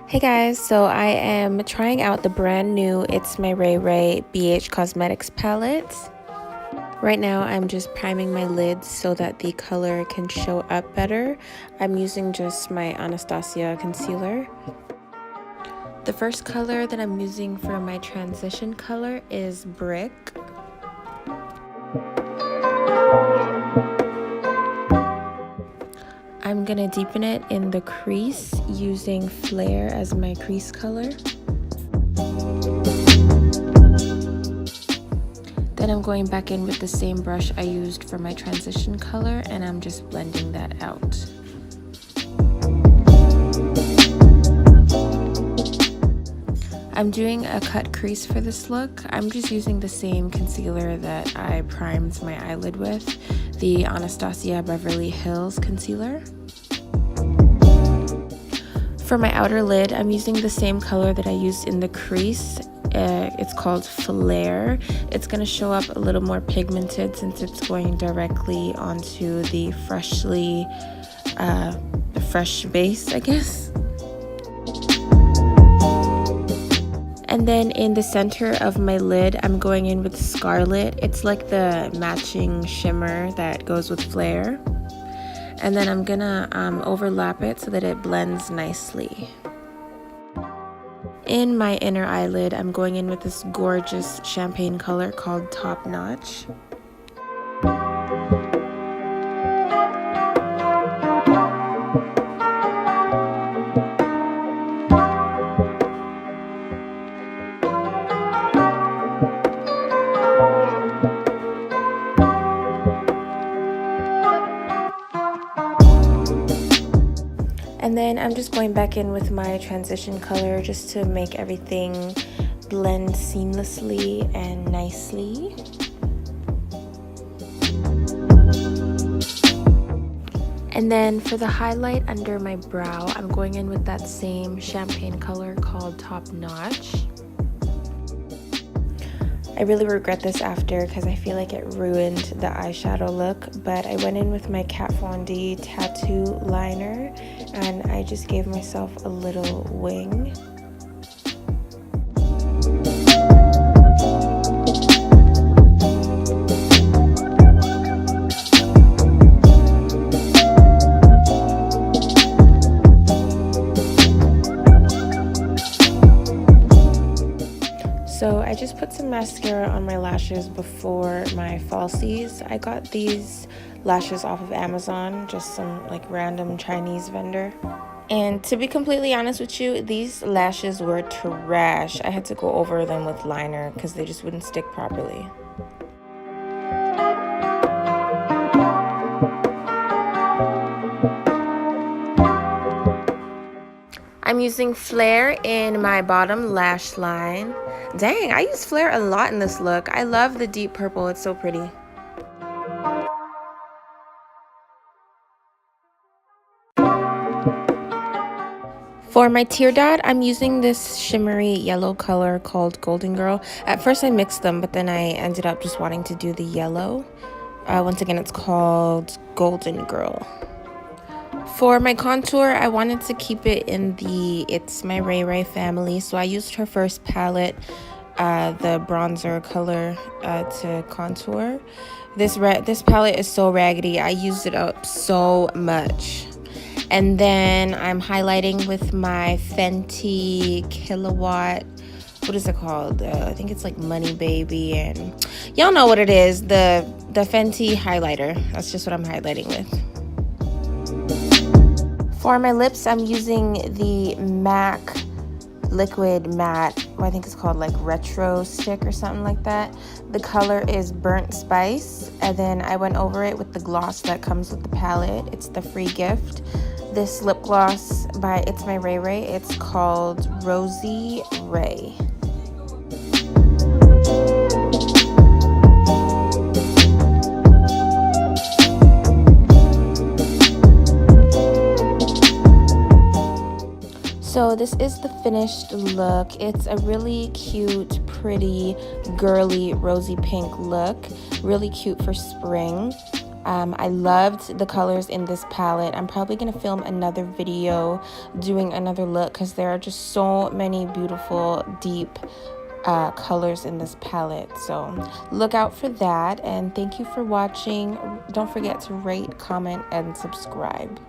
Hey guys, so I am trying out the brand new ITSMYRAYERAYE BH Cosmetics palette. Right now I'm just priming my lids so that the color can show up better. I'm using just my Anastasia concealer. The first color that I'm using for my transition color is Brick. I'm gonna deepen it in the crease using Flare as my crease color. Then I'm going back in with the same brush I used for my transition color and I'm just blending that out. I'm doing a cut crease for this look. I'm just using the same concealer that I primed my eyelid with, the Anastasia Beverly Hills concealer. For my outer lid, I'm using the same color that I used in the crease. It's called Flare. It's going to show up a little more pigmented since it's going directly onto the fresh base, I guess. And then in the center of my lid, I'm going in with Scarlet. It's like the matching shimmer that goes with Flare. And then I'm gonna overlap it so that it blends nicely. In my inner eyelid, I'm going in with this gorgeous champagne color called Top Notch. And then I'm just going back in with my transition color just to make everything blend seamlessly and nicely. And then for the highlight under my brow, I'm going in with that same champagne color called Top Notch. I really regret this after because I feel like it ruined the eyeshadow look, but I went in with my Kat Von D tattoo liner and I just gave myself a little wing. So I just put some mascara on my lashes before my falsies. I got these lashes off of Amazon, just some like random Chinese vendor. And to be completely honest with you, these lashes were trash. I had to go over them with liner because they just wouldn't stick properly. I'm using Flare in my bottom lash line. Dang, I use Flare a lot in this look. I love the deep purple, it's so pretty. For my tear dot, I'm using this shimmery yellow color called Golden Girl. At first I mixed them, but then I ended up just wanting to do the yellow. Once again, it's called Golden Girl. For my contour, I wanted to keep it in the ITSMYRAYERAYE family, so I used her first palette, the bronzer color, to contour. This palette is so raggedy. I used it up so much. And then I'm highlighting with my Fenty Kilowatt, what is it called? I think it's like Money Baby, and y'all know what it is, the Fenty highlighter. That's just what I'm highlighting with. For my lips, I'm using the MAC Liquid Matte, I think it's called like Retro Stick or something like that. The color is Burnt Spice, and then I went over it with the gloss that comes with the palette. It's the free gift. This lip gloss by ITSMYRAYERAYE, it's called Rosy Ray. So this is the finished look. It's a really cute, pretty, girly, rosy pink look. Really cute for spring. I loved the colors in this palette. I'm probably going to film another video doing another look because there are just so many beautiful, deep colors in this palette. So look out for that, and thank you for watching. Don't forget to rate, comment, and subscribe.